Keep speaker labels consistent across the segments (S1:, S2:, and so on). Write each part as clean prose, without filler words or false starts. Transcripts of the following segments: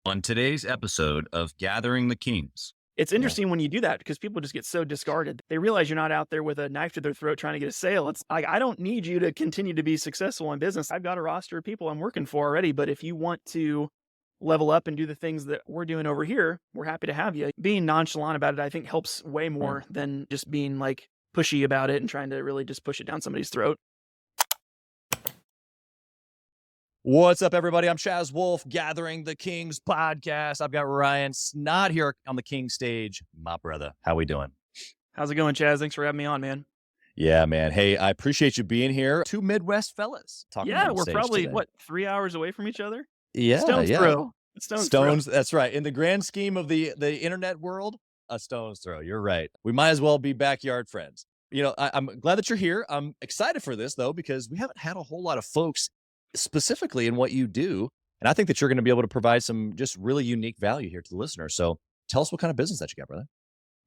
S1: On today's episode of Gathering the Kings.
S2: It's
S3: Yeah.
S2: interesting when you do that because people just get so discarded. They realize you're not out there with a knife to their throat trying to get a sale. It's like, I don't need you to continue to be successful in business. I've got a roster of people I'm working for already. But if you want to level up and do the things that we're doing over here, we're happy to have you. Being nonchalant about it, I think helps way
S3: Right.
S2: more than just being like pushy about it and trying to really just push it down somebody's throat.
S3: What's up, everybody? I'm Chaz Wolf, Gathering the Kings podcast. I've got Ryan Snaadt here on the King stage. My brother, how we doing?
S2: How's it going, Chaz? Thanks for having me on, man.
S3: Yeah, man. Hey, I appreciate you being here. Two Midwest fellas talking
S2: Yeah,
S3: on
S2: we're
S3: stage
S2: probably,
S3: today.
S2: 3 hours away from each other?
S3: Yeah,
S2: Stone's
S3: yeah.
S2: throw. Stone's throw.
S3: Stones. That's right. In the grand scheme of the internet world, a stone's throw. You're right. We might as well be backyard friends. I'm glad that you're here. I'm excited for this though because we haven't had a whole lot of folks specifically in what you do, and I think that you're going to be able to provide some just really unique value here to the listener. So, tell us what kind of business that you got, brother.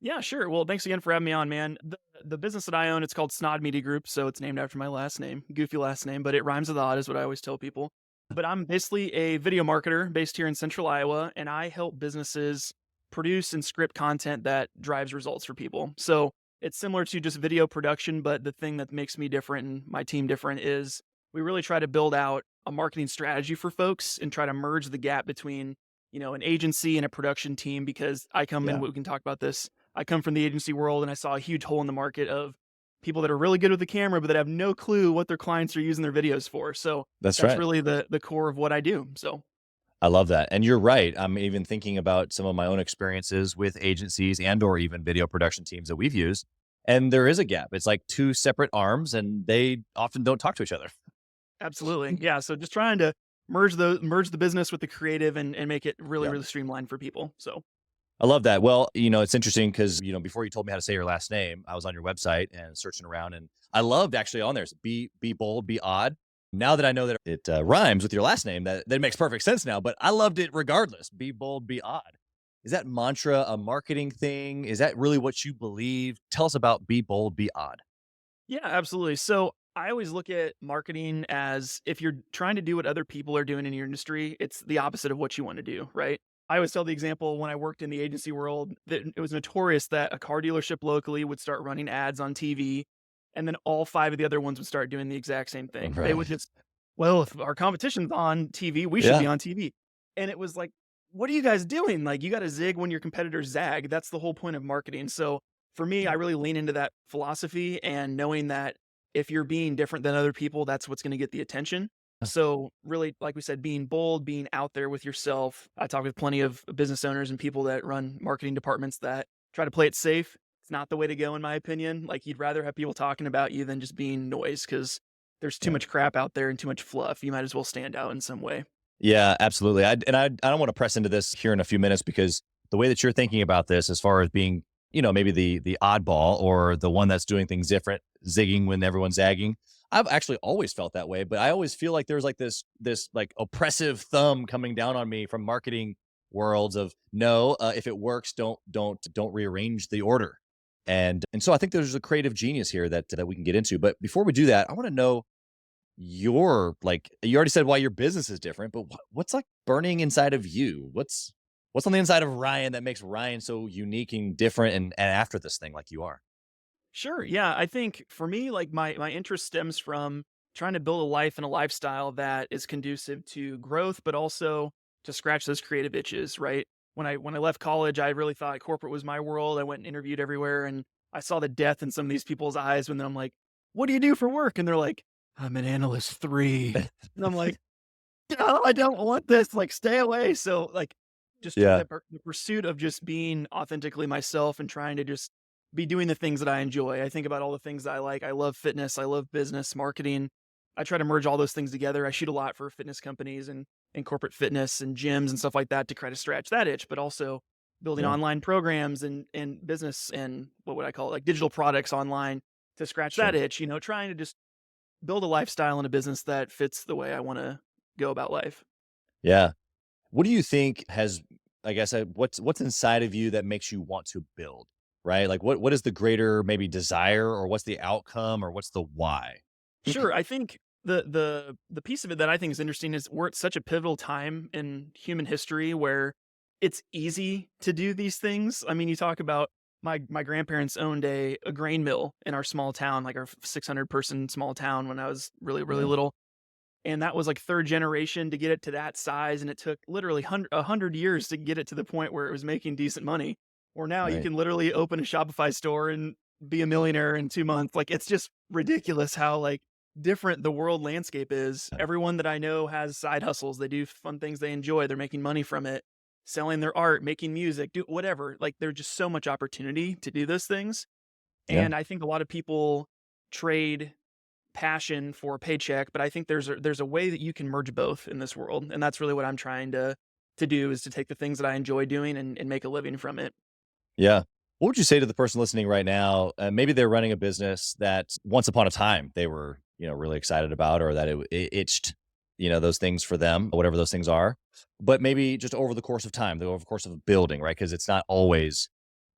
S2: Yeah, sure. Well, thanks again for having me on, man. The business that I own, it's called Snaadt Media Group, so it's named after my last name, goofy last name, but it rhymes with odd, is what I always tell people. But I'm basically a video marketer based here in Central Iowa, and I help businesses produce and script content that drives results for people. So it's similar to just video production, but the thing that makes me different and my team different is we really try to build out a marketing strategy for folks and try to merge the gap between, an agency and a production team because I come in,
S3: Yeah,
S2: we can talk about this. I come from the agency world and I saw a huge hole in the market of people that are really good with the camera, but that have no clue what their clients are using their videos for. So
S3: that's
S2: that's
S3: right.
S2: really the core of what I do. So
S3: I love that. And you're right. I'm even thinking about some of my own experiences with agencies and or even video production teams that we've used. And there is a gap. It's like two separate arms and they often don't talk to each other.
S2: absolutely. Yeah. So just trying to merge the business with the creative and make it really,
S3: Yeah.
S2: really streamlined for people. So
S3: I love that. Well, it's interesting because, before you told me how to say your last name, I was on your website and searching around and I loved actually on there, be bold, be odd. Now that I know that it rhymes with your last name, that makes perfect sense now, but I loved it regardless. Be bold, be odd. Is that mantra a marketing thing? Is that really what you believe? Tell us about be bold, be odd.
S2: yeah, absolutely. So I always look at marketing as if you're trying to do what other people are doing in your industry, it's the opposite of what you want to do, right? I always tell the example when I worked in the agency world that it was notorious that a car dealership locally would start running ads on TV, and then all five of the other ones would start doing the exact same thing. They would
S3: Right.
S2: just, well, if our competition's on TV, we should
S3: Yeah.
S2: be on TV. And it was like, what are you guys doing? Like, you got to zig when your competitors zag. That's the whole point of marketing. So for me, I really lean into that philosophy and knowing that if you're being different than other people, that's what's going to get the attention. So really, like we said, being bold, being out there with yourself. I talk with plenty of business owners and people that run marketing departments that try to play it safe. It's not the way to go, in my opinion. Like, you'd rather have people talking about you than just being noise because there's too
S3: Yeah.
S2: much crap out there and too much fluff. You might as well stand out in some way.
S3: Yeah, absolutely. I don't want to press into this here in a few minutes because the way that you're thinking about this, as far as being, maybe the oddball or the one that's doing things different, zigging when everyone's zagging. I've actually always felt that way, but I always feel like there's like this like oppressive thumb coming down on me from marketing worlds of no, if it works, don't rearrange the order. And so I think there's a creative genius here that we can get into. But before we do that, I want to know your like you already said why your business is different, but what's like burning inside of you? What's on the inside of Ryan that makes Ryan so unique and different and after this thing like you are?
S2: Sure. Yeah. I think for me, like my interest stems from trying to build a life and a lifestyle that is conducive to growth, but also to scratch those creative itches, right? When I left college, I really thought corporate was my world. I went and interviewed everywhere and I saw the death in some of these people's eyes when I'm like, what do you do for work? And they're like, I'm an analyst three. And I'm like, no, I don't want this. Like, stay away. So, like, just
S3: Yeah.
S2: the pursuit of just being authentically myself and trying to just be doing the things that I enjoy. I think about all the things I like. I love fitness. I love business, marketing. I try to merge all those things together. I shoot a lot for fitness companies and corporate fitness and gyms and stuff like that to try to scratch that itch, but also building
S3: Yeah.
S2: online programs and business and what would I call it, like digital products online to scratch that
S3: Sure.
S2: itch, trying to just build a lifestyle and a business that fits the way I want to go about life.
S3: Yeah. What do you think has, I guess, what's inside of you that makes you want to build, right? Like what is the greater maybe desire or what's the outcome or what's the why?
S2: Sure. I think The piece of it that I think is interesting is we're at such a pivotal time in human history where it's easy to do these things. I mean, you talk about my grandparents owned a grain mill in our small town, like our 600 person small town when I was really
S3: Yeah.
S2: little. And that was like third generation to get it to that size. And it took literally 100 years to get it to the point where it was making decent money. Or now you
S3: Right.
S2: can literally open a Shopify store and be a millionaire in 2 months. Like it's just ridiculous how like different the world landscape is. Everyone that I know has side hustles. They do fun things they enjoy. They're making money from it, selling their art, making music, do whatever. Like there's just so much opportunity to do those things.
S3: Yeah.
S2: And I think a lot of people trade passion for a paycheck, but I think there's a way that you can merge both in this world, and that's really what I'm trying to do is to take the things that I enjoy doing and make a living from it.
S3: Yeah. What would you say to the person listening right now? Maybe they're running a business that once upon a time they were, really excited about, or that it itched, those things for them, whatever those things are. But maybe just over the course of time, over the course of building, right? Because it's not always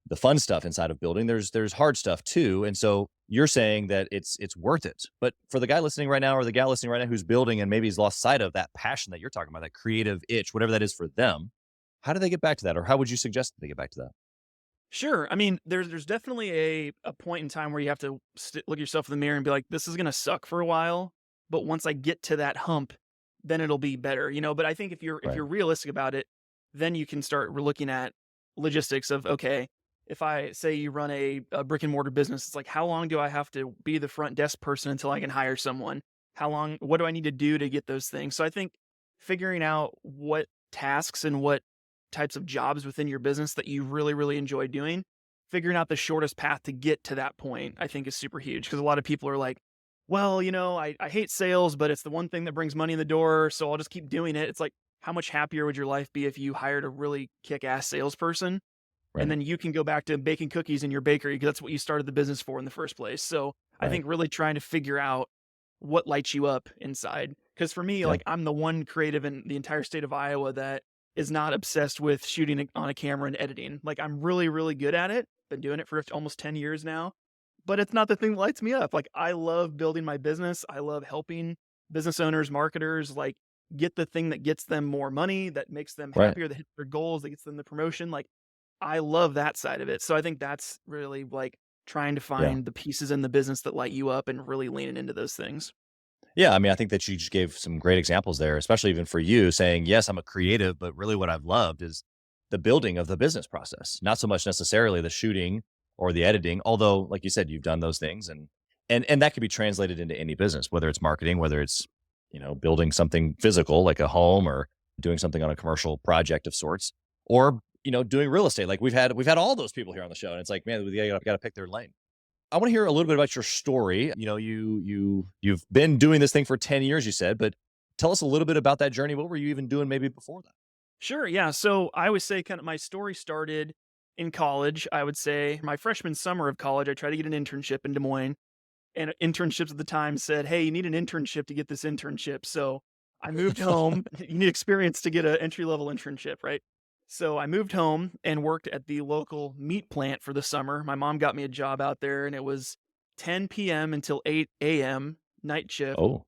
S3: the fun stuff inside of building. There's hard stuff too. And so you're saying that it's worth it. But for the guy listening right now, or the gal listening right now who's building and maybe he's lost sight of that passion that you're talking about, that creative itch, whatever that is for them, how do they get back to that? Or how would you suggest that they get back to that?
S2: Sure. I mean, there's definitely a point in time where you have to look yourself in the mirror and be like, this is gonna suck for a while, but once I get to that hump, then it'll be better, you know. But I think if
S3: Right.
S2: you're realistic about it, then you can start looking at logistics of okay, if I say you run a brick and mortar business, it's like how long do I have to be the front desk person until I can hire someone? How long? What do I need to do to get those things? So I think figuring out what tasks and what types of jobs within your business that you really enjoy doing, figuring out the shortest path to get to that point, I think is super huge. Because a lot of people are like, well, I hate sales, but it's the one thing that brings money in the door. So I'll just keep doing it. It's like, how much happier would your life be if you hired a really kick ass salesperson? And
S3: Right.
S2: then you can go back to baking cookies in your bakery because that's what you started the business for in the first place. So I
S3: Right.
S2: think really trying to figure out what lights you up inside. Because for me,
S3: Yeah.
S2: like I'm the one creative in the entire state of Iowa that is not obsessed with shooting on a camera and editing. Like I'm really good at it. Been doing it for almost 10 years now, but it's not the thing that lights me up. Like I love building my business. I love helping business owners, marketers, like get the thing that gets them more money, that makes them
S3: Right.
S2: happier, that hits their goals, that gets them the promotion. Like I love that side of it. So I think that's really like trying to
S3: Yeah.
S2: find the pieces in the business that light you up and really leaning into those things.
S3: Yeah, I mean, I think that you just gave some great examples there, especially even for you saying, yes, I'm a creative, but really what I've loved is the building of the business process, not so much necessarily the shooting or the editing. Although, like you said, you've done those things and that could be translated into any business, whether it's marketing, whether it's, building something physical like a home or doing something on a commercial project of sorts, or, doing real estate. Like we've had all those people here on the show. And it's like, man, we got to pick their lane. I want to hear a little bit about your story. You've been doing this thing for 10 years, you said, but tell us a little bit about that journey. What were you even doing maybe before that?
S2: Sure. Yeah. So I would say kind of my story started in college. I would say my freshman summer of college, I tried to get an internship in Des Moines, and internships at the time said, hey, you need an internship to get this internship. So I moved home. You need experience to get an entry level internship, right? So I moved home and worked at the local meat plant for the summer. My mom got me a job out there, and it was 10 p.m. until 8 a.m. night shift.
S3: Oh,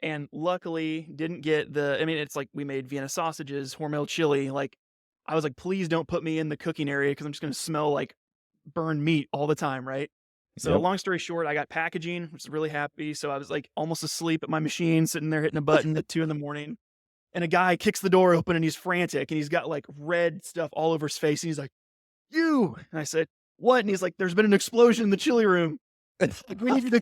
S2: And luckily didn't get I mean, it's like we made Vienna sausages, Hormel chili. Like I was like, please don't put me in the cooking area because I'm just going to smell like burned meat all the time. Right. So
S3: yep.
S2: long story short, I got packaging, was really happy. So I was like almost asleep at my machine, sitting there hitting a button at 2 in the morning. And a guy kicks the door open and he's frantic and he's got like red stuff all over his face. And he's like, you. And I said, what? And he's like, there's been an explosion in the chili room. Like, we need you to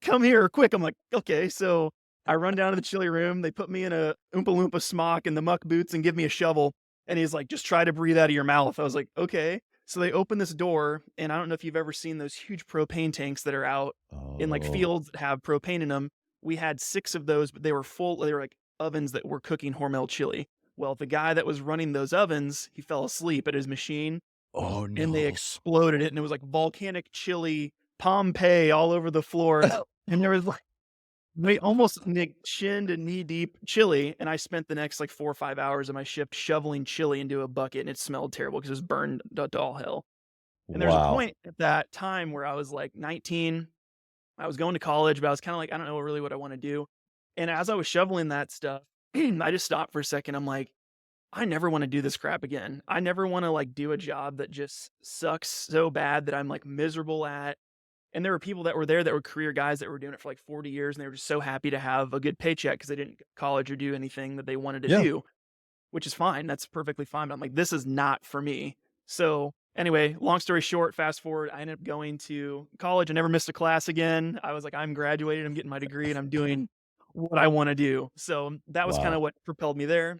S2: come here quick. I'm like, okay. So I run down to the chili room. They put me in a Oompa Loompa smock and the muck boots and give me a shovel. And he's like, just try to breathe out of your mouth. I was like, okay. So they open this door, and I don't know if you've ever seen those huge propane tanks that are out in like
S3: Oh,
S2: fields that have propane in them. We had 6 of those, but they were full. They were like ovens that were cooking Hormel chili. Well, the guy that was running those ovens, he fell asleep at his machine
S3: oh
S2: and they
S3: no.
S2: exploded it. And it was like volcanic chili Pompeii all over the floor. And there was like, they almost shin to knee deep chili. And I spent the next like 4 or 5 hours of my shift shoveling chili into a bucket, and it smelled terrible because it was burned to all hell. And there's a
S3: Wow.
S2: point at that time where I was like 19. I was going to college, but I was kind of like, I don't know really what I want to do. And as I was shoveling that stuff, I just stopped for a second. I'm like, I never want to do this crap again. I never want to like do a job that just sucks so bad that I'm like miserable at. And there were people that were there that were career guys that were doing it for like 40 years and they were just so happy to have a good paycheck because they didn't go to college or do anything that they wanted to
S3: Yeah.
S2: do, which is fine. That's perfectly fine. But I'm like, this is not for me. So anyway, long story short, fast forward, I ended up going to college. I never missed a class again. I was like, I'm graduated, I'm getting my degree, and I'm doing what I want to do. So that was kind
S3: Wow.
S2: of what propelled me there.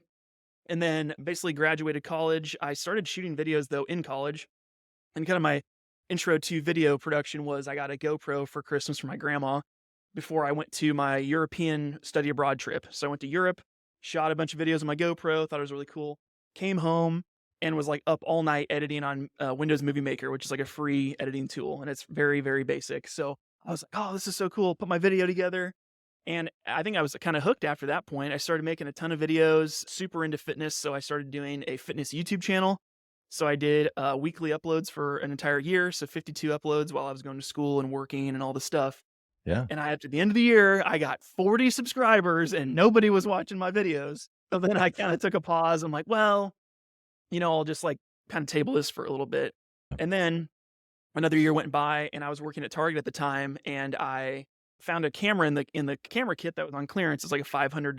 S2: And then basically graduated college. I started shooting videos though in college. And kind of my intro to video production was I got a GoPro for Christmas from my grandma before I went to my European study abroad trip. So I went to Europe, shot a bunch of videos on my GoPro, thought it was really cool. Came home and was like up all night editing on Windows Movie Maker, which is like a free editing tool. And it's very, very basic. So I was like, oh, this is so cool. Put my video together. And I think I was kind of hooked after that point. I started making a ton of videos, super into fitness. So I started doing a fitness YouTube channel. So I did weekly uploads for an entire year. So 52 uploads while I was going to school and working and all the stuff.
S3: Yeah.
S2: And after the end of the year, I got 40 subscribers and nobody was watching my videos. So then I kind of took a pause. I'm like, well, I'll just like kind of table this for a little bit. And then another year went by and I was working at Target at the time and I found a camera in the camera kit that was on clearance. It's like a $500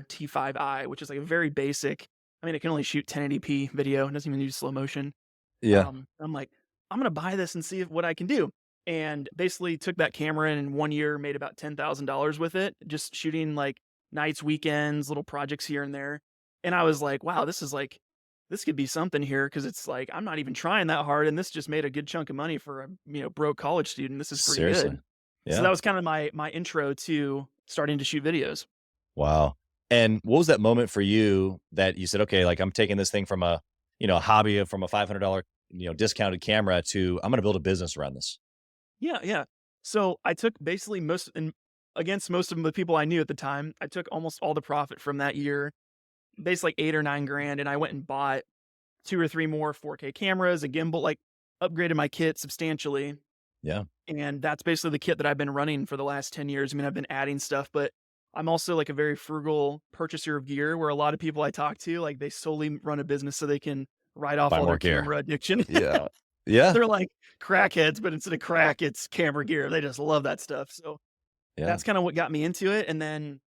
S2: T5i, which is like a very basic. I mean, it can only shoot 1080p video. It doesn't even use slow motion.
S3: Yeah.
S2: I'm like, I'm gonna buy this and see what I can do. And basically took that camera and in 1 year made about $10,000 with it, just shooting like nights, weekends, little projects here and there. And I was like, wow, this could be something here because it's like I'm not even trying that hard, and this just made a good chunk of money for a broke college student. This is pretty
S3: Seriously.
S2: good. So
S3: Yeah.
S2: that was kind of my intro to starting to shoot videos.
S3: Wow. And what was that moment for you that you said, okay, like I'm taking this thing from a, a hobby from a $500, discounted camera to I'm going to build a business around this.
S2: Yeah, yeah. So I took basically against most of the people I knew at the time, I took almost all the profit from that year, basically like 8 or 9 grand, and I went and bought 2 or 3 more 4K cameras, a gimbal, like upgraded my kit substantially.
S3: Yeah.
S2: And that's basically the kit that I've been running for the last 10 years. I mean, I've been adding stuff, but I'm also like a very frugal purchaser of gear where a lot of people I talk to, like they solely run a business so they can write off
S3: Buy
S2: all
S3: more
S2: their
S3: gear.
S2: camera addiction.
S3: Yeah. Yeah.
S2: They're like crackheads, but instead of crack, it's camera gear. They just love that stuff. So
S3: Yeah.
S2: that's kind of what got me into it. And then,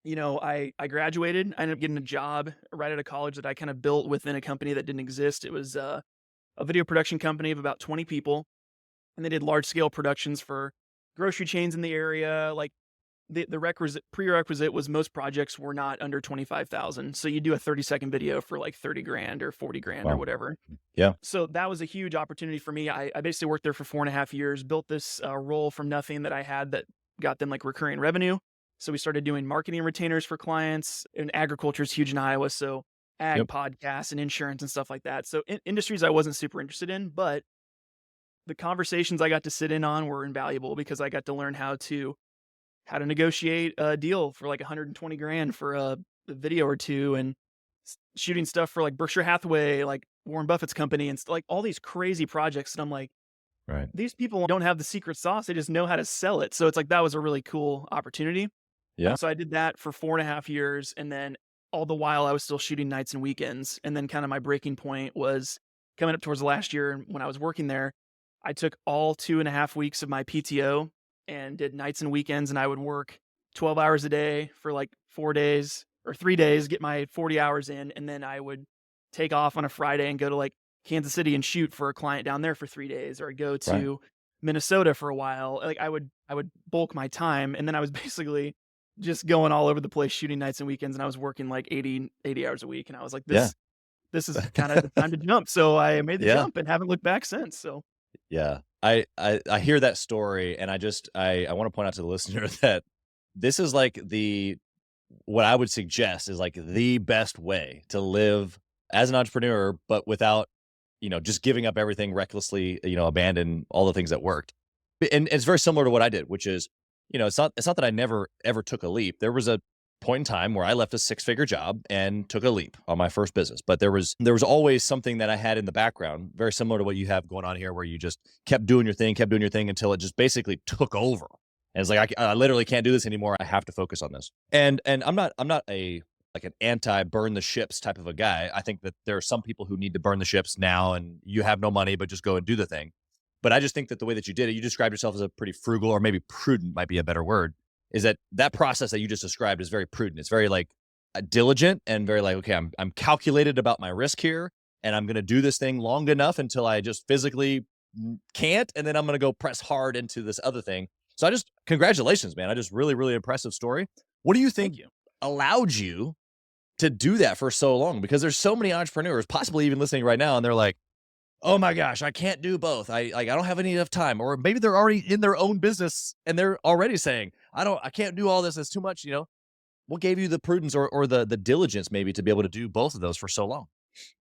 S2: I graduated. I ended up getting a job right out of college that I kind of built within a company that didn't exist. It was a video production company of about 20 people. And they did large scale productions for grocery chains in the area. Like the prerequisite was most projects were not under 25,000. So you do a 30-second video for like 30 grand or 40 grand or
S3: Wow.
S2: whatever.
S3: Yeah.
S2: So that was a huge opportunity for me. I basically worked there for 4.5 years, built this role from nothing that I had that got them like recurring revenue. So we started doing marketing retainers for clients, and agriculture is huge in Iowa. So ag
S3: Yep.
S2: podcasts and insurance and stuff like that. So industries I wasn't super interested in, but the conversations I got to sit in on were invaluable because I got to learn how to negotiate a deal for like 120 grand for a video or two, and shooting stuff for like Berkshire Hathaway, like Warren Buffett's company, and like all these crazy projects. And I'm like,
S3: Right.
S2: these people don't have the secret sauce; they just know how to sell it. So it's like that was a really cool opportunity.
S3: Yeah.
S2: So I did that for 4.5 years, and then all the while I was still shooting nights and weekends. And then kind of my breaking point was coming up towards the last year when I was working there. I took all 2.5 weeks of my PTO and did nights and weekends, and I would work 12 hours a day for like 4 days or 3 days, get my 40 hours in, and then I would take off on a Friday and go to like Kansas City and shoot for a client down there for 3 days, or I'd go
S3: Right.
S2: to Minnesota for a while. Like I would bulk my time, and then I was basically just going all over the place shooting nights and weekends, and I was working like 80 hours a week, and I was like,
S3: Yeah.
S2: this is kind of the time to jump. So I made the
S3: Yeah.
S2: jump and haven't looked back since. So
S3: Yeah. I hear that story and I want to point out to the listener that this is like what I would suggest is like the best way to live as an entrepreneur, but without, just giving up everything recklessly, abandon all the things that worked. And it's very similar to what I did, which is, it's not that I never ever took a leap. There was a point in time where I left a 6-figure job and took a leap on my first business. But there was always something that I had in the background, very similar to what you have going on here, where you just kept doing your thing until it just basically took over. And it's like, I literally can't do this anymore. I have to focus on this. And I'm not a like an anti burn the ships type of a guy. I think that there are some people who need to burn the ships now and you have no money, but just go and do the thing. But I just think that the way that you did it, you described yourself as a pretty frugal, or maybe prudent might be a better word, is that process that you just described is very prudent. It's very like diligent and very like, okay, I'm calculated about my risk here and I'm going to do this thing long enough until I just physically can't. And then I'm going to go press hard into this other thing. So congratulations, man. I just really impressive story. What do you think
S2: Thank you.
S3: allowed you to do that for so long? Because there's so many entrepreneurs possibly even listening right now. And they're like, oh my gosh, I can't do both. I don't have any enough time. Or maybe they're already in their own business and they're already saying, I can't do all this. It's too much, What gave you the prudence or the diligence maybe to be able to do both of those for so long?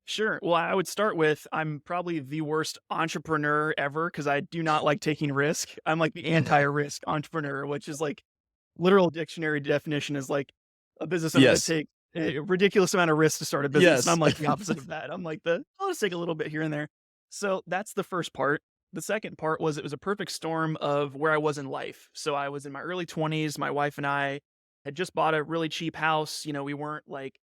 S2: Sure. Well, I would start with I'm probably the worst entrepreneur ever because I do not like taking risk. I'm like the anti-risk entrepreneur, which is like literal dictionary definition is like a business owner that
S3: Yes.
S2: takes a ridiculous amount of risk to start a business. And
S3: Yes.
S2: I'm like the opposite of that. I'm like I'll just take a little bit here and there. So that's the first part. The second part was it was a perfect storm of where I was in life. So I was in my early 20s. My wife and I had just bought a really cheap house. We weren't like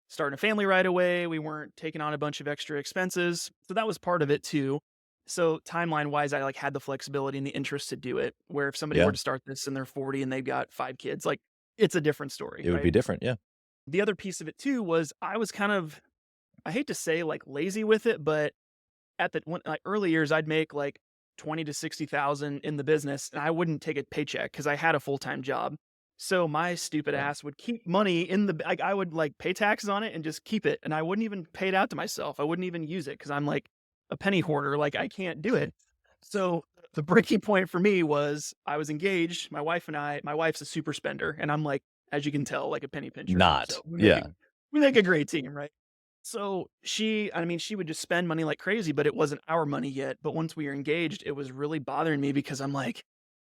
S2: starting a family right away. We weren't taking on a bunch of extra expenses. So that was part of it too. So timeline wise, I like had the flexibility and the interest to do it. Where if somebody
S3: Yeah.
S2: were to start this and they're 40 and they've got 5 kids, like it's a different story,
S3: It would be
S2: right?
S3: different. Yeah.
S2: The other piece of it too was I was kind of, I hate to say like lazy with it, but at the like early years, I'd make like 20 to 60,000 in the business and I wouldn't take a paycheck because I had a full-time job. So my stupid
S3: Yeah.
S2: ass would keep money in the like I would like pay taxes on it and just keep it. And I wouldn't even pay it out to myself. I wouldn't even use it because I'm like a penny hoarder. Like I can't do it. So the breaking point for me was I was engaged. My wife's a super spender. And I'm like, as you can tell, like a penny pincher.
S3: Not.
S2: So
S3: Yeah.
S2: we make a great team, right? So she would just spend money like crazy, but it wasn't our money yet. But once we were engaged, it was really bothering me because I'm like,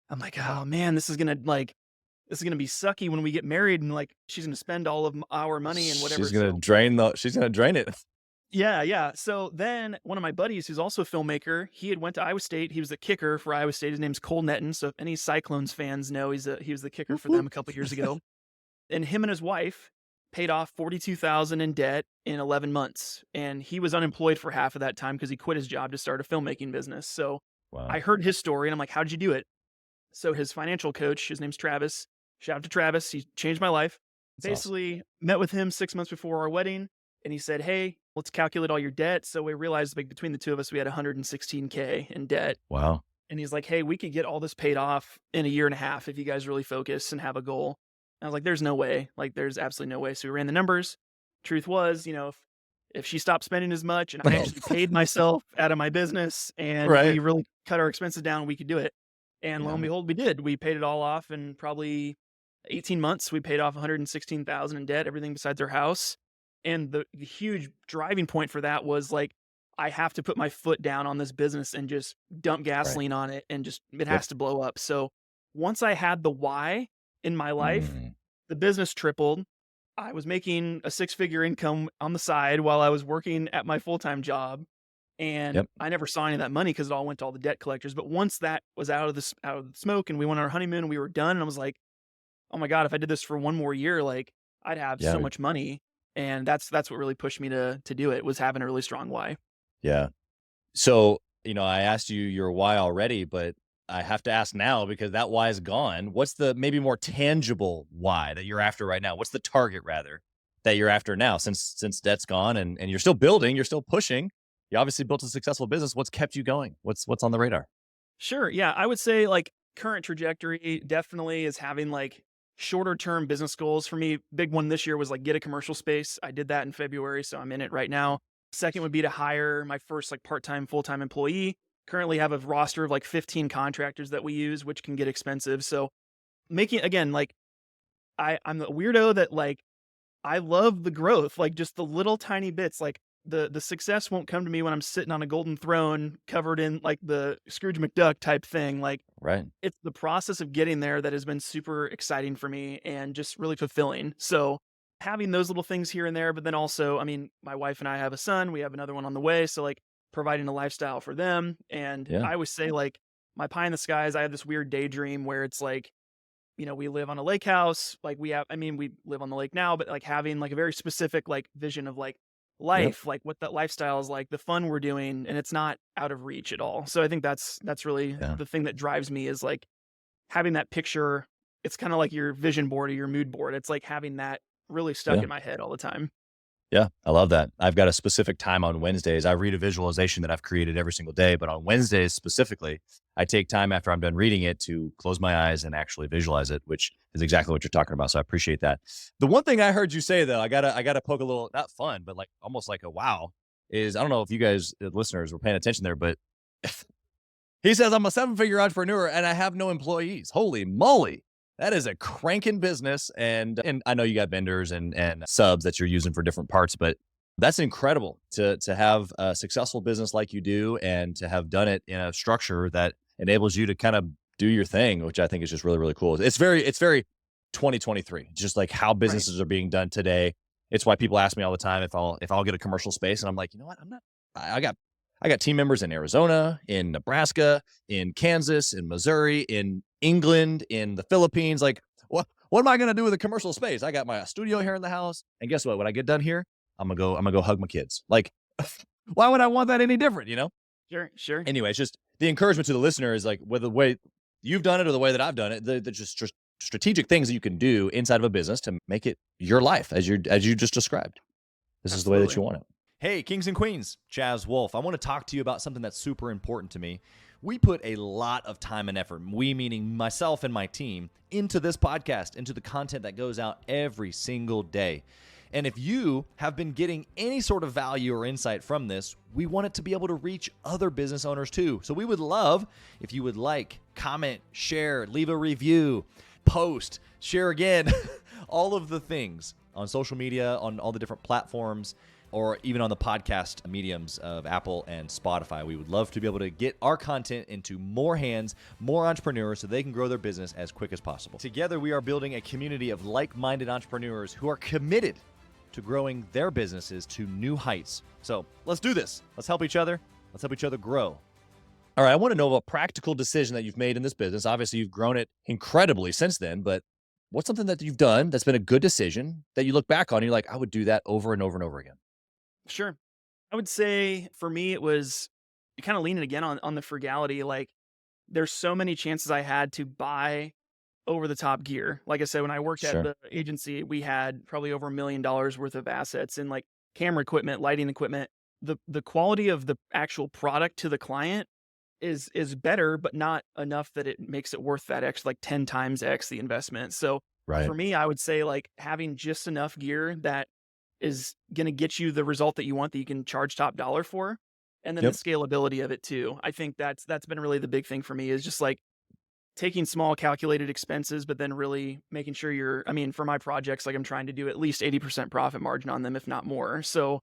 S2: oh man, this is gonna be sucky when we get married, and like she's gonna spend all of our money and whatever.
S3: She's gonna drain it.
S2: Yeah, yeah. So then one of my buddies, who's also a filmmaker, he had went to Iowa State. He was the kicker for Iowa State. His name's Cole Netton. So if any Cyclones fans know, he was the kicker for them a couple years ago. And him and his wife paid off 42,000 in debt in 11 months. And he was unemployed for half of that time because he quit his job to start a filmmaking business. So I
S3: Wow.
S2: heard his story and I'm like, how'd you do it? So his financial coach, his name's Travis. Shout out to Travis. He changed my life.
S3: That's awesome.
S2: Basically, met with him 6 months before our wedding. And he said, hey, let's calculate all your debt. So we realized like between the two of us, we had 116K in debt.
S3: Wow.
S2: And he's like, hey, we could get all this paid off in a year and a half if you guys really focus and have a goal. And I was like, there's no way. Like, there's absolutely no way. So we ran the numbers. Truth was, if she stopped spending as much and I actually paid myself out of my business and
S3: Right.
S2: we really cut our expenses down, we could do it. And lo
S3: Yeah.
S2: and behold, we did. We paid it all off in probably 18 months. We paid off 116,000 in debt, everything besides our house. And the huge driving point for that was like, I have to put my foot down on this business and just dump
S3: Right.
S2: gasoline on it and just, it
S3: Yep.
S2: has to blow up. So once I had the why in my life,
S3: Mm.
S2: the business tripled. I was making a 6-figure income on the side while I was working at my full-time job. And
S3: Yep.
S2: I never saw any of that money because it all went to all the debt collectors. But once that was out of the smoke and we went on our honeymoon and we were done, and I was like, oh my God, if I did this for one more year, like I'd have
S3: Yeah.
S2: so much money. And that's what really pushed me to do it, was having a really strong why.
S3: Yeah. So, I asked you your why already, but I have to ask now because that why is gone. What's the maybe more tangible why that you're after right now? What's the target rather that you're after now since debt's gone and you're still building, you're still pushing. You obviously built a successful business. What's kept you going? What's on the radar?
S2: Sure. Yeah. I would say like current trajectory definitely is having like shorter term business goals for me. Big one this year was like get a commercial space. I did that in February, so I'm in it right now. Second would be to hire my first like part-time, full-time employee. Currently have a roster of like 15 contractors that we use, which can get expensive. So making, again, like I'm the weirdo that like I love the growth, like just the little tiny bits. Like the success won't come to me when I'm sitting on a golden throne covered in like the Scrooge McDuck type thing. Like
S3: Right.
S2: it's the process of getting there that has been super exciting for me and just really fulfilling. So having those little things here and there, but then also, I mean, my wife and I have a son, we have another one on the way. So like providing a lifestyle for them. And
S3: Yeah.
S2: I always say like my pie in the skies, I have this weird daydream where it's like we live on a lake house. Like we live on the lake now, but like having like a very specific like vision of like
S3: Yep.
S2: life, like what that lifestyle is like, the fun we're doing, and it's not out of reach at all. So I think that's really
S3: Yeah.
S2: the thing that drives me is like having that picture. It's kind of like your vision board or your mood board. It's like having that really stuck
S3: Yeah.
S2: in my head all the time.
S3: Yeah, I love that. I've got a specific time on Wednesdays. I read a visualization that I've created every single day, but on Wednesdays specifically, I take time after I'm done reading it to close my eyes and actually visualize it, which is exactly what you're talking about. So I appreciate that. The one thing I heard you say though, I gotta poke a little, not fun, but like almost like a wow, is I don't know if you guys, the listeners, were paying attention there, but he says, I'm a 7-figure entrepreneur and I have no employees. Holy moly. That is a cranking business. And I know you got vendors and subs that you're using for different parts, but that's incredible to have a successful business like you do and to have done it in a structure that enables you to kind of do your thing, which I think is just really, really cool. It's very 2023, just like how
S2: Right.
S3: businesses are being done today. It's why people ask me all the time if I'll get a commercial space. And I'm like, you know what? I got team members in Arizona, in Nebraska, in Kansas, in Missouri, in England, in the Philippines. Like, what am I gonna do with a commercial space? I got my studio here in the house, and guess what? When I get done here, I'm gonna go hug my kids. Like, why would I want that any different? You know?
S2: Sure. Sure.
S3: Anyway, it's just the encouragement to the listener is like, whether the way you've done it or the way that I've done it, the just strategic things that you can do inside of a business to make it your life as you just described. This is the way that
S2: Absolutely.
S3: you want it.
S4: Hey, Kings and Queens, Chaz Wolf. I want to talk to you about something that's super important to me. We put a lot of time and effort, we meaning myself and my team, into this podcast, into the content that goes out every single day. And if you have been getting any sort of value or insight from this, we want it to be able to reach other business owners too. So we would love if you would like, comment, share, leave a review, post, share again, all of the things on social media, on all the different platforms, or even on the podcast mediums of Apple and Spotify. We would love to be able to get our content into more hands, more entrepreneurs, so they can grow their business as quick as possible. Together, we are building a community of like-minded entrepreneurs who are committed to growing their businesses to new heights. So let's do this. Let's help each other. Let's help each other grow.
S3: All right, I want to know a practical decision that you've made in this business. Obviously, you've grown it incredibly since then, but what's something that you've done that's been a good decision that you look back on and you're like, I would do that over and over and over again?
S2: Sure. I would say for me, it was kind of leaning again on the frugality. Like there's so many chances I had to buy over the top gear. Like I said, when I worked at
S3: Sure.
S2: the agency, we had probably over $1 million worth of assets and like camera equipment, lighting equipment. The quality of the actual product to the client is better, but not enough that it makes it worth that X like 10 times X the investment. So
S3: Right.
S2: for me, I would say like having just enough gear that is going to get you the result that you want that you can charge top dollar for. And then the
S3: Yep.
S2: scalability of it too. I think that's been really the big thing for me is just like taking small calculated expenses, but then really making sure for my projects, like I'm trying to do at least 80% profit margin on them, if not more. So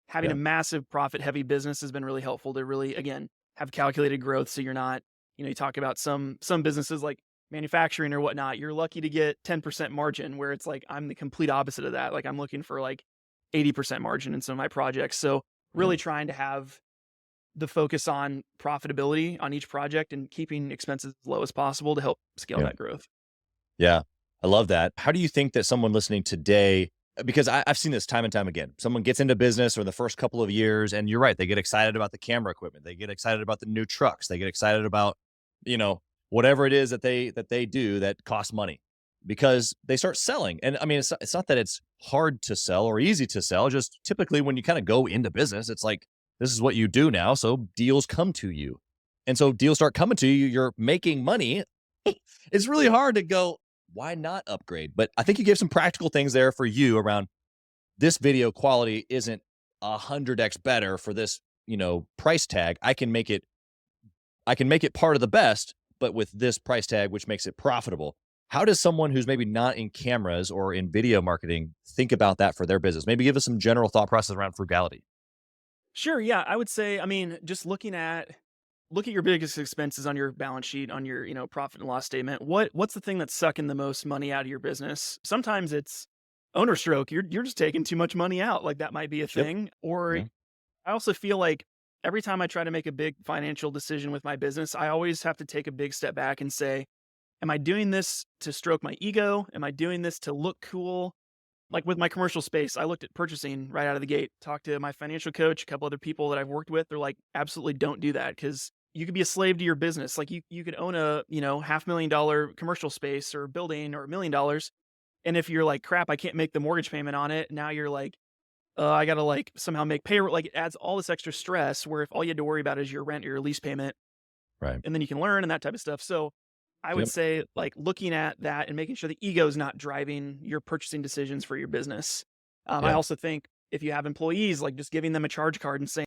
S2: having a
S3: Yeah.
S2: massive profit heavy business has been really helpful to really, again, have calculated growth. So you're not, you talk about some businesses like manufacturing or whatnot, you're lucky to get 10% margin where it's like, I'm the complete opposite of that. Like I'm looking for like 80% margin in some of my projects. So
S3: Yeah.
S2: really trying to have the focus on profitability on each project and keeping expenses as low as possible to help scale
S3: Yeah.
S2: that growth.
S3: Yeah. I love that. How do you think that someone listening today, because I've seen this time and time again, someone gets into business or the first couple of years, and you're right, they get excited about the camera equipment. They get excited about the new trucks. They get excited about, whatever it is that they do that costs money because they start selling. And I mean, it's not that it's hard to sell or easy to sell. Just typically when you kind of go into business, it's like, this is what you do now. So deals come to you. And so deals start coming to you. You're making money. It's really hard to go, why not upgrade? But I think you gave some practical things there for you around this video quality isn't 100x better for this, price tag. I can make it part of the best, but with this price tag, which makes it profitable. How does someone who's maybe not in cameras or in video marketing think about that for their business? Maybe give us some general thought process around frugality.
S2: Sure. Yeah. I would say, just look at your biggest expenses on your balance sheet, on your, profit and loss statement. What's the thing that's sucking the most money out of your business? Sometimes it's owner stroke. You're just taking too much money out. Like that might be a
S3: Yep.
S2: thing. Or
S3: Yeah.
S2: I also feel like every time I try to make a big financial decision with my business, I always have to take a big step back and say, am I doing this to stroke my ego? Am I doing this to look cool? Like with my commercial space, I looked at purchasing right out of the gate, talked to my financial coach, a couple other people that I've worked with. They're like, absolutely don't do that because you could be a slave to your business. Like you could own a, $500,000 commercial space or building or $1 million. And if you're like, crap, I can't make the mortgage payment on it. Now you're like, I got to like somehow make payroll. Like it adds all this extra stress where if all you had to worry about is your rent or your lease payment,
S3: Right.
S2: and then you can learn and that type of stuff. So I would
S3: Yep.
S2: say like looking at that and making sure the ego is not driving your purchasing decisions for your business. I
S3: Yeah.
S2: also think if you have employees, like just giving them a charge card and saying,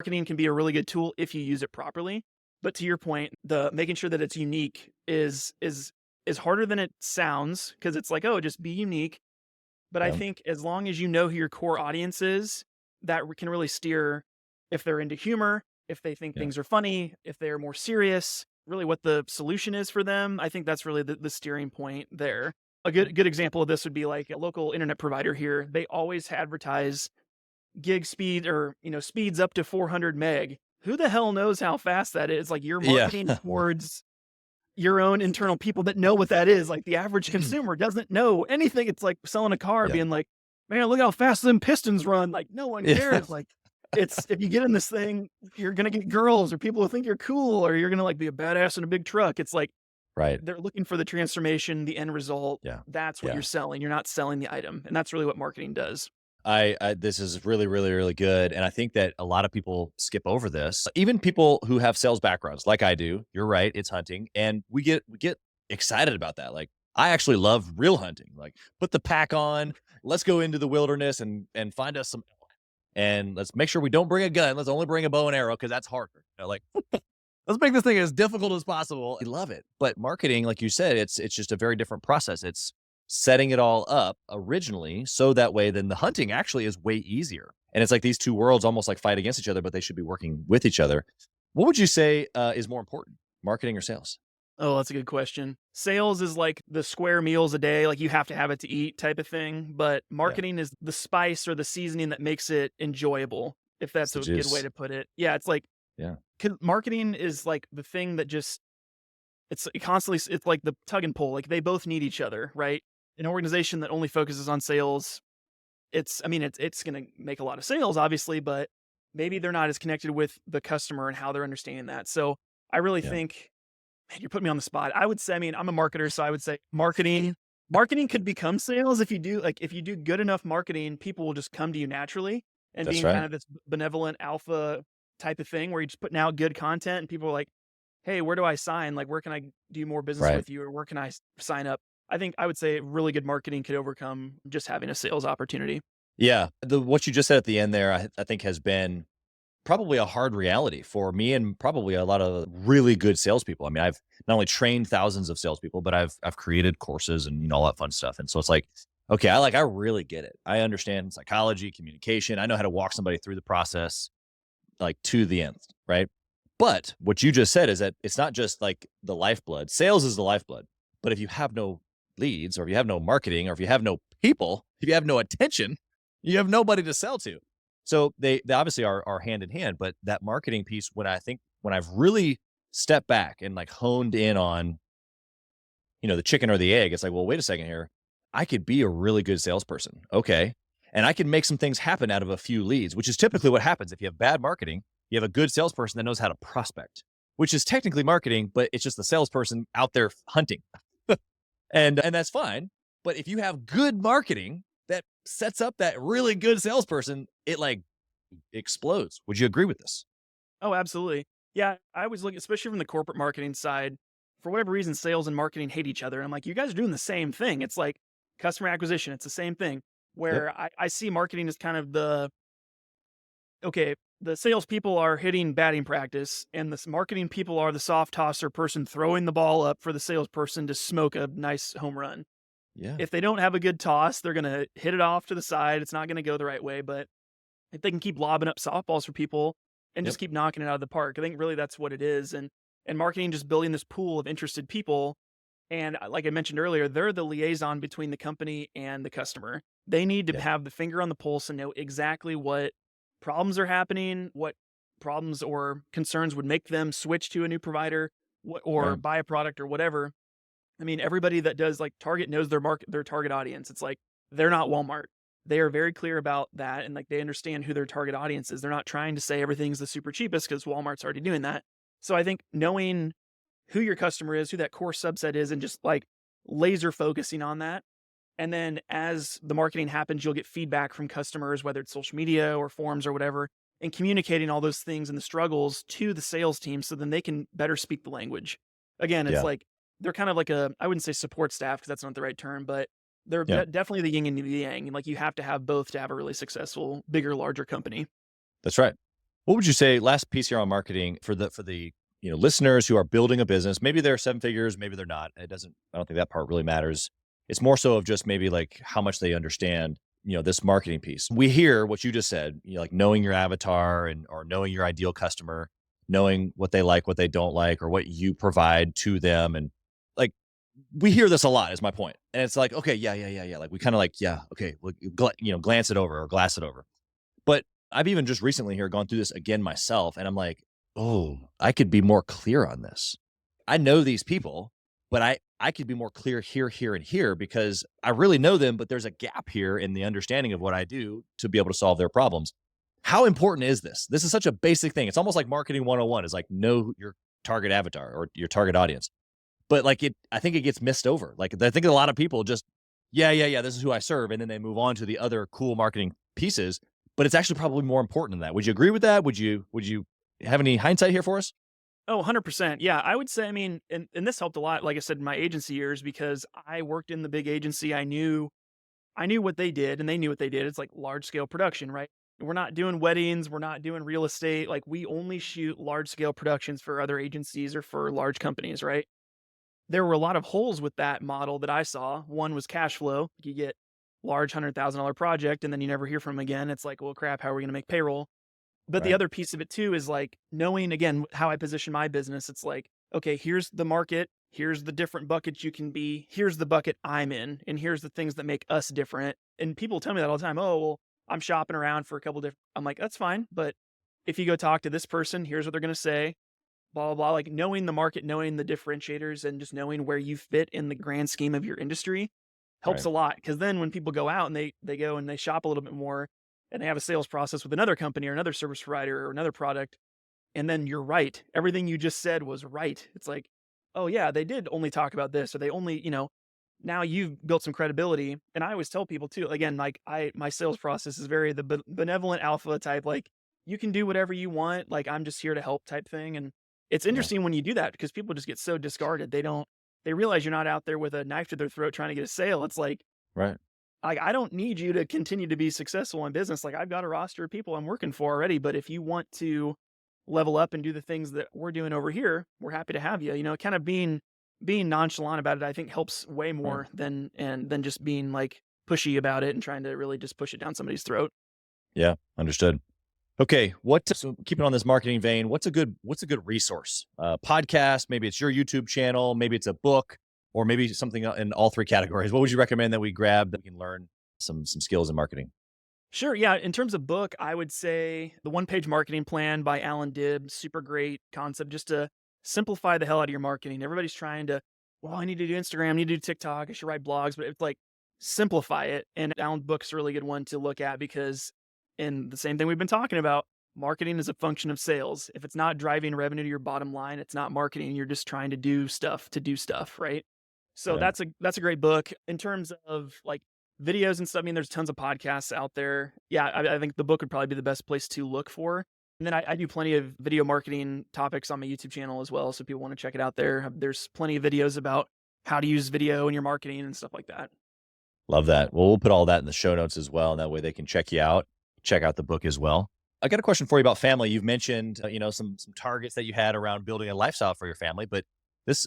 S2: Marketing can be a really good tool if you use it properly. But to your point, the making sure that it's unique is harder than it sounds, because it's like, oh, just be unique. But I
S3: Yeah.
S2: think as long as you know who your core audience is, that can really steer if they're into humor, if they think
S3: Yeah.
S2: things are funny, if they're more serious, really what the solution is for them. I think that's really the steering point there. A good example of this would be like a local internet provider here. They always advertise gig speed, or speeds up to 400 meg. Who the hell knows how fast that is? Like, you're
S3: Yeah.
S2: marketing towards your own internal people that know what that is. Like, the average consumer doesn't know anything. It's like selling a car,
S3: Yeah.
S2: being like, man, look how fast them pistons run. Like, no one
S3: Yeah.
S2: cares. Like, it's, if you get in this thing, you're gonna get girls or people who think you're cool, or you're gonna like be a badass in a big truck. It's like
S3: Right.
S2: they're looking for the transformation, the end result.
S3: Yeah.
S2: That's what
S3: Yeah.
S2: you're selling. You're not selling the item, and that's really what marketing does.
S3: This is really, really, really good. And I think that a lot of people skip over this. Even people who have sales backgrounds, like I do. You're right. It's hunting. And we get excited about that. Like, I actually love real hunting. Like, put the pack on, let's go into the wilderness and find us some elk. And let's make sure we don't bring a gun. Let's only bring a bow and arrow, because that's harder. Like, let's make this thing as difficult as possible. I love it. But marketing, like you said, it's just a very different process. It's setting it all up originally, so that way then the hunting actually is way easier. And it's like these two worlds almost like fight against each other, but they should be working with each other. What would you say is more important, marketing or sales?
S2: Oh, that's a good question. Sales is like the square meals a day, like you have to have it to eat type of thing. But marketing is the spice or the seasoning that makes it enjoyable, if that's
S3: It's
S2: a
S3: the
S2: good way
S3: juice.
S2: to put it. Yeah, it's like,
S3: Yeah.
S2: marketing is like the thing that just, it's constantly, it's like the tug and pull. Like, they both need each other, right? An organization that only focuses on sales, it's going to make a lot of sales, obviously, but maybe they're not as connected with the customer and how they're understanding that. So I really
S3: Yeah.
S2: think, man, you're putting me on the spot. I would say, I'm a marketer, so I would say marketing could become sales if you do good enough marketing. People will just come to you naturally, and
S3: That's
S2: being
S3: right.
S2: kind of this benevolent alpha type of thing where you're just putting out good content and people are like, hey, where do I sign? Like, where can I do more business
S3: Right.
S2: with you, or where can I sign up? I would say really good marketing could overcome just having a sales opportunity.
S3: Yeah. What you just said at the end there, I think has been probably a hard reality for me and probably a lot of really good salespeople. I mean, I've not only trained thousands of salespeople, but I've created courses and all that fun stuff. And so it's like, okay, I really get it. I understand psychology, communication. I know how to walk somebody through the process, like, to the end, right? But what you just said is that it's not just like the lifeblood. Sales is the lifeblood. But if you have no leads, or if you have no marketing, or if you have no people, if you have no attention, you have nobody to sell to. So they obviously are hand in hand. But that marketing piece, when I've really stepped back and like honed in on, the chicken or the egg, it's like, well, wait a second here. I could be a really good salesperson. Okay. And I can make some things happen out of a few leads, which is typically what happens. If you have bad marketing, you have a good salesperson that knows how to prospect, which is technically marketing, but it's just the salesperson out there hunting. And that's fine. But if you have good marketing that sets up that really good salesperson, it like explodes. Would you agree with this?
S2: Oh, absolutely. Yeah, I was looking, especially from the corporate marketing side. For whatever reason, sales and marketing hate each other. And I'm like, you guys are doing the same thing. It's like customer acquisition. It's the same thing.
S3: Yep.
S2: Where I see marketing as kind of the salespeople are hitting batting practice, and the marketing people are the soft tosser person throwing the ball up for the salesperson to smoke a nice home run.
S3: Yeah.
S2: If they don't have a good toss, they're going to hit it off to the side. It's not going to go the right way. But if they can keep lobbing up softballs for people and just keep knocking it out of the park, I think really that's what it is. And marketing, just building this pool of interested people. And like I mentioned earlier, they're the liaison between the company and the customer. They need to have the finger on the pulse and know exactly what problems are happening, what problems or concerns would make them switch to a new provider, or
S3: Right.
S2: buy a product or whatever. I mean, everybody that does like Target knows their target audience. It's like, they're not Walmart. They are very clear about that, and like they understand who their target audience is. They're not trying to say everything's the super cheapest, because Walmart's already doing that. So I think knowing who your customer is, who that core subset is, and just like laser focusing on that. And then as the marketing happens, you'll get feedback from customers, whether it's social media or forums or whatever, and communicating all those things and the struggles to the sales team, so then they can better speak the language. Again, it's
S3: Yeah.
S2: like they're kind of like I wouldn't say support staff, because that's not the right term, but they're
S3: Yeah.
S2: definitely the yin and the yang. And like, you have to have both to have a really successful, bigger, larger company.
S3: That's right. What would you say, last piece here on marketing for the listeners who are building a business? Maybe they're 7 figures, maybe they're not. I don't think that part really matters. It's more so of just maybe like how much they understand, this marketing piece. We hear what you just said, like knowing your avatar or knowing your ideal customer, knowing what they like, what they don't like, or what you provide to them. And like we hear this a lot is my point. And it's like, okay, yeah. Like we kind of like, yeah, okay, well, glance it over or glass it over. But I've even just recently here gone through this again myself, and I'm like, oh, I could be more clear on this. I know these people, but I could be more clear here, and here because I really know them, but there's a gap here in the understanding of what I do to be able to solve their problems. How important is this? This is such a basic thing. It's almost like marketing 101 is like know your target avatar or your target audience. But like I think it gets missed over. Like I think a lot of people just, yeah, this is who I serve. And then they move on to the other cool marketing pieces. But it's actually probably more important than that. Would you agree with that? Would you have any hindsight here for us?
S2: Oh, 100%. Yeah, I would say, I mean, and this helped a lot, like I said, in my agency years, because I worked in the big agency. I knew what they did and they knew what they did. It's like large scale production, right? We're not doing weddings. We're not doing real estate. Like we only shoot large scale productions for other agencies or for large companies, right? There were a lot of holes with that model that I saw. One was cash flow. You get large $100,000 project and then you never hear from them again. It's like, well, crap, how are we going to make payroll? But the
S3: Right.
S2: other piece of it too is like knowing again how I position my business. It's like, okay, here's the market, here's the different buckets you can be, here's the bucket I'm in, and here's the things that make us different. And people tell me that all the time. Oh, well, I'm shopping around for a couple different. I'm like, that's fine, but if you go talk to this person, here's what they're going to say. Blah blah blah. Like knowing the market, knowing the differentiators, and just knowing where you fit in the grand scheme of your industry helps
S3: Right.
S2: a lot. Because then when people go out and they go and they shop a little bit more, and they have a sales process with another company or another service provider or another product, and then you're right. Everything you just said was right. It's like, oh yeah, they did only talk about this, or they only, now you've built some credibility. And I always tell people too, again, like my sales process is very the benevolent alpha type, like you can do whatever you want, like I'm just here to help type thing. And it's
S3: Yeah.
S2: interesting when you do that because people just get so discarded. They realize you're not out there with a knife to their throat trying to get a sale. It's
S3: Right.
S2: like I don't need you to continue to be successful in business. Like I've got a roster of people I'm working for already, but if you want to level up and do the things that we're doing over here, we're happy to have you. Kind of being nonchalant about it, I think helps way
S3: Right.
S2: more than just being like pushy about it and trying to really just push it down somebody's throat.
S3: Yeah. Understood. Okay. So keeping on this marketing vein, what's a good resource? Podcast, maybe it's your YouTube channel, maybe it's a book, or maybe something in all three categories. What would you recommend that we grab that we can learn some skills in marketing?
S2: Sure. Yeah. In terms of book, I would say the One Page Marketing Plan by Alan Dibb, super great concept just to simplify the hell out of your marketing. Everybody's trying to, well, I need to do Instagram, I need to do TikTok, I should write blogs, but it's like simplify it. And Alan Book's a really good one to look at because, in the same thing we've been talking about, marketing is a function of sales. If it's not driving revenue to your bottom line, it's not marketing. You're just trying to do stuff, right? So
S3: Right.
S2: that's a great book. In terms of like videos and stuff, I mean, there's tons of podcasts out there. Yeah, I think the book would probably be the best place to look for. And then I do plenty of video marketing topics on my YouTube channel as well. So if people want to check it out there, there's plenty of videos about how to use video in your marketing and stuff like that.
S3: Love that. Well, we'll put all that in the show notes as well. And that way they can check you out, check out the book as well. I got a question for you about family. You've mentioned, some targets that you had around building a lifestyle for your family, but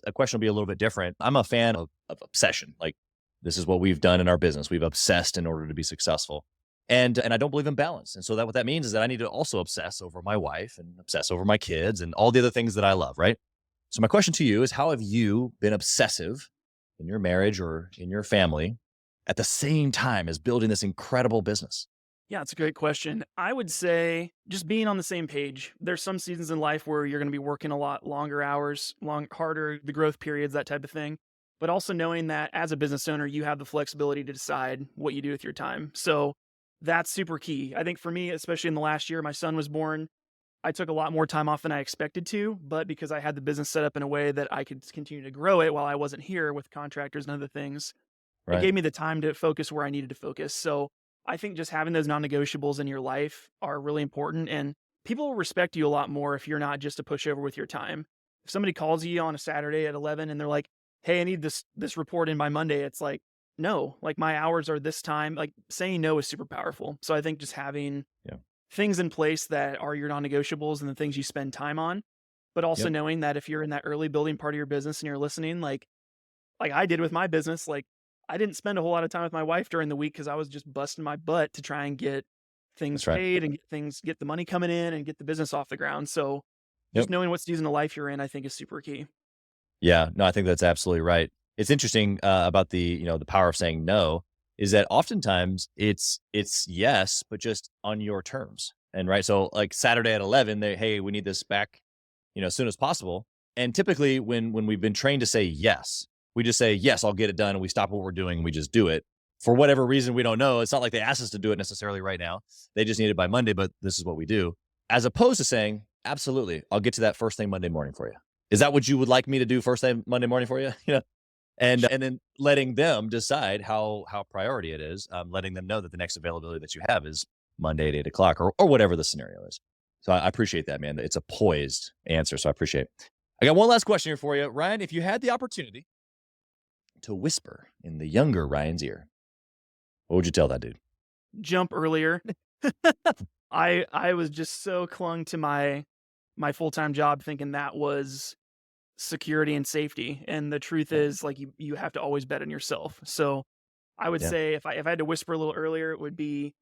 S3: a question will be a little bit different. I'm a fan of obsession. Like this is what we've done in our business. We've obsessed in order to be successful. And I don't believe in balance. And so what that means is that I need to also obsess over my wife and obsess over my kids and all the other things that I love, right? So my question to you is, how have you been obsessive in your marriage or in your family at the same time as building this incredible business?
S2: Yeah, it's a great question. I would say just being on the same page. There's some seasons in life where you're going to be working a lot longer hours, harder, the growth periods, that type of thing. But also knowing that as a business owner, you have the flexibility to decide what you do with your time. So that's super key. I think for me, especially in the last year, my son was born. I took a lot more time off than I expected to, but because I had the business set up in a way that I could continue to grow it while I wasn't here with contractors and other things, it
S3: Right.
S2: gave me the time to focus where I needed to focus. So I think just having those non-negotiables in your life are really important, and people will respect you a lot more if you're not just a pushover with your time. If somebody calls you on a Saturday at 11 and they're like, "Hey, I need this report in by Monday," it's like, "No, like my hours are this time." Like saying no is super powerful. So I think just having
S3: Yeah.
S2: things in place that are your non-negotiables and the things you spend time on, but also
S3: Yep.
S2: knowing that if you're in that early building part of your business and you're listening, like I did with my business, like I didn't spend a whole lot of time with my wife during the week because I was just busting my butt to try and get things
S3: That's right.
S2: paid and get the money coming in and get the business off the ground. So
S3: Yep.
S2: just knowing what season of life you're in, I think is super key.
S3: Yeah, no, I think that's absolutely right. It's interesting about the power of saying no is that oftentimes it's yes, but just on your terms. And right, so like Saturday at 11, hey, we need this back, as soon as possible. And typically, when we've been trained to say yes, we just say yes, I'll get it done, and we stop what we're doing and we just do it for whatever reason we don't know. It's not like they asked us to do it necessarily right now. They just need it by Monday, but this is what we do. As opposed to saying, absolutely, I'll get to that first thing Monday morning for you. Is that what you would like me to do first thing Monday morning for you? And then letting them decide how priority it is, letting them know that the next availability that you have is Monday at 8 o'clock or whatever the scenario is. So I appreciate that, man. It's a poised answer. So I appreciate it. I got one last question here for you. Ryan, if you had the opportunity to whisper in the younger Ryan's ear, what would you tell that dude?
S2: Jump earlier. I was just so clung to my full-time job thinking that was security and safety. And the truth
S3: Yeah.
S2: is like you have to always bet on yourself. So I would
S3: Yeah.
S2: say if I had to whisper a little earlier, it would be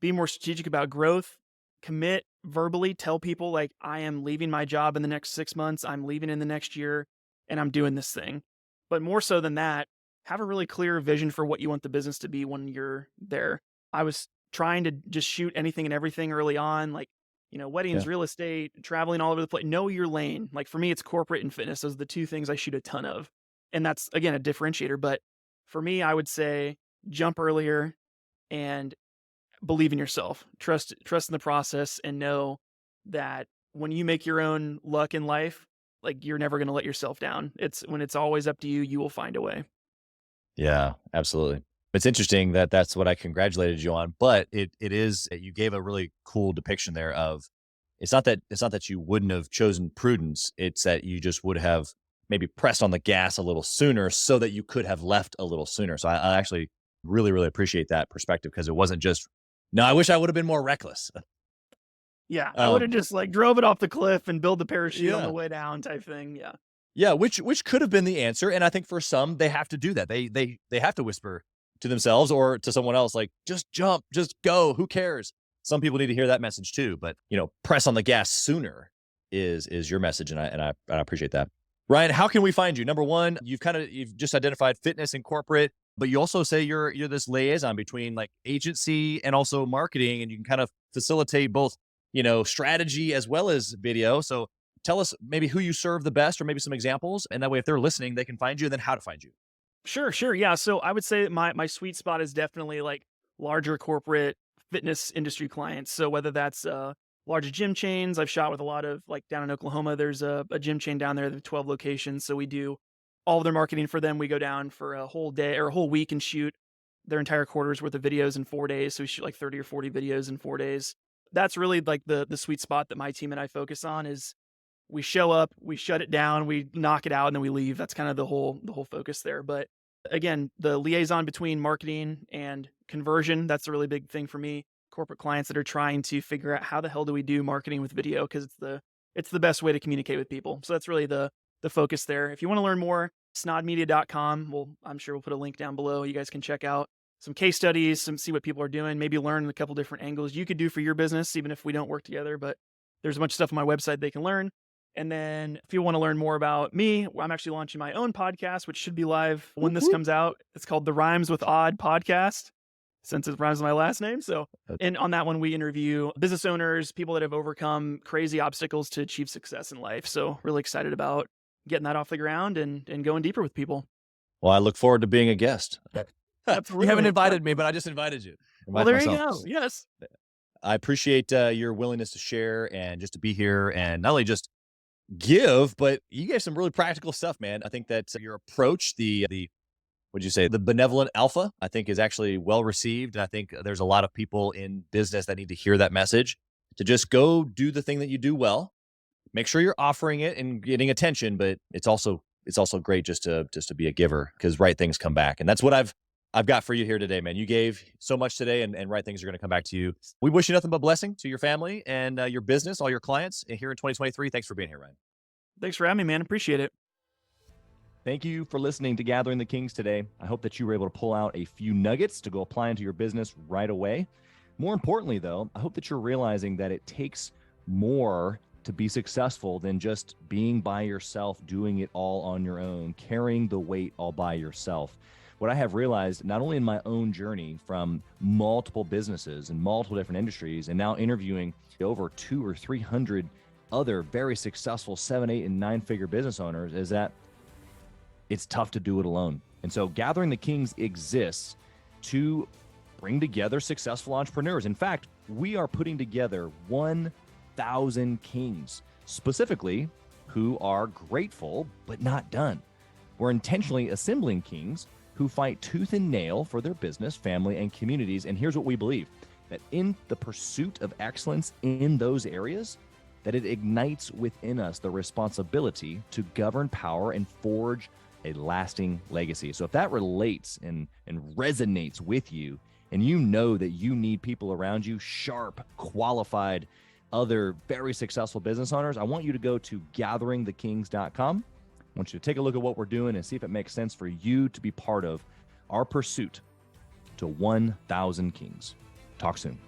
S2: more strategic about growth, commit verbally, tell people like I am leaving my job in the next 6 months, I'm leaving in the next year, and I'm doing this thing. But more so than that, have a really clear vision for what you want the business to be when you're there. I was trying to just shoot anything and everything early on, like, weddings,
S3: Yeah.
S2: real estate, traveling all over the place. Know your lane. Like for me, it's corporate and fitness. Those are the two things I shoot a ton of. And that's, again, a differentiator. But for me, I would say jump earlier and believe in yourself. Trust in the process and know that when you make your own luck in life, like you're never going to let yourself down. When it's always up to you, you will find a way.
S3: Yeah, absolutely. It's interesting that that's what I congratulated you on, but it is you gave a really cool depiction there of it's not that you wouldn't have chosen prudence, it's that you just would have maybe pressed on the gas a little sooner so that you could have left a little sooner. So I actually really, really appreciate that perspective because it wasn't just, no, I wish I would have been more reckless.
S2: Yeah, I would have just like drove it off the cliff and build the parachute on
S3: Yeah.
S2: the way down type thing. Yeah.
S3: Yeah, which could have been the answer, and I think for some they have to do that. They have to whisper to themselves or to someone else like, just jump, just go, who cares? Some people need to hear that message too, but press on the gas sooner is your message, and I appreciate that. Ryan, how can we find you? Number one, you've just identified fitness and corporate, but you also say you're this liaison between like agency and also marketing, and you can kind of facilitate both, strategy as well as video. So tell us maybe who you serve the best or maybe some examples. And that way, if they're listening, they can find you and then how to find you.
S2: Sure. Yeah. So I would say my sweet spot is definitely like larger corporate fitness industry clients. So whether that's large gym chains, I've shot with a lot of like down in Oklahoma, there's a gym chain down there, they have 12 locations. So we do all of their marketing for them. We go down for a whole day or a whole week and shoot their entire quarter's worth of videos in 4 days. So we shoot like 30 or 40 videos in 4 days. That's really like the sweet spot that my team and I focus on is we show up, we shut it down, we knock it out, and then we leave. That's kind of the whole focus there. But again, the liaison between marketing and conversion, that's a really big thing for me. Corporate clients that are trying to figure out how the hell do we do marketing with video because it's the best way to communicate with people. So that's really the focus there. If you want to learn more, snaadmedia.com. I'm sure we'll put a link down below. You guys can check out some case studies, see what people are doing, maybe learn a couple different angles you could do for your business, even if we don't work together. But there's a bunch of stuff on my website they can learn. And then if you want to learn more about me, I'm actually launching my own podcast, which should be live when this comes out. It's called the Rhymes with Odd podcast, since it rhymes with my last name. So, and on that one, we interview business owners, people that have overcome crazy obstacles to achieve success in life. So really excited about getting that off the ground and going deeper with people.
S3: Well, I look forward to being a guest.
S2: Absolutely.
S3: You haven't invited me, but I just invited you.
S2: Well, there you go. Yes.
S3: I appreciate your willingness to share and just to be here and not only just give, but you gave some really practical stuff, man. I think that your approach, the what'd you say, the benevolent alpha, I think is actually well received. And I think there's a lot of people in business that need to hear that message to just go do the thing that you do well. Make sure you're offering it and getting attention, but it's also great just to be a giver because right things come back. And that's what I've I've got for you here today, man. You gave so much today, and right things are going to come back to you. We wish you nothing but blessing to your family and your business, all your clients here in 2023. Thanks for being here, Ryan.
S2: Thanks for having me, man. Appreciate it.
S4: Thank you for listening to Gathering the Kings today. I hope that you were able to pull out a few nuggets to go apply into your business right away. More importantly, though, I hope that you're realizing that it takes more to be successful than just being by yourself, doing it all on your own, carrying the weight all by yourself. What I have realized, not only in my own journey from multiple businesses and multiple different industries, and now interviewing over 200 or 300 other very successful 7, 8, and 9-figure business owners, is that it's tough to do it alone. And so Gathering the Kings exists to bring together successful entrepreneurs. In fact, we are putting together 1,000 kings, specifically who are grateful but not done. We're intentionally assembling kings who fight tooth and nail for their business, family, and communities. And here's what we believe, that in the pursuit of excellence in those areas, that it ignites within us the responsibility to govern power and forge a lasting legacy. So if that relates and resonates with you, and you know that you need people around you, sharp, qualified, other very successful business owners, I want you to go to gatheringthekings.com. I want you to take a look at what we're doing and see if it makes sense for you to be part of our pursuit to 1,000 kings. Talk soon.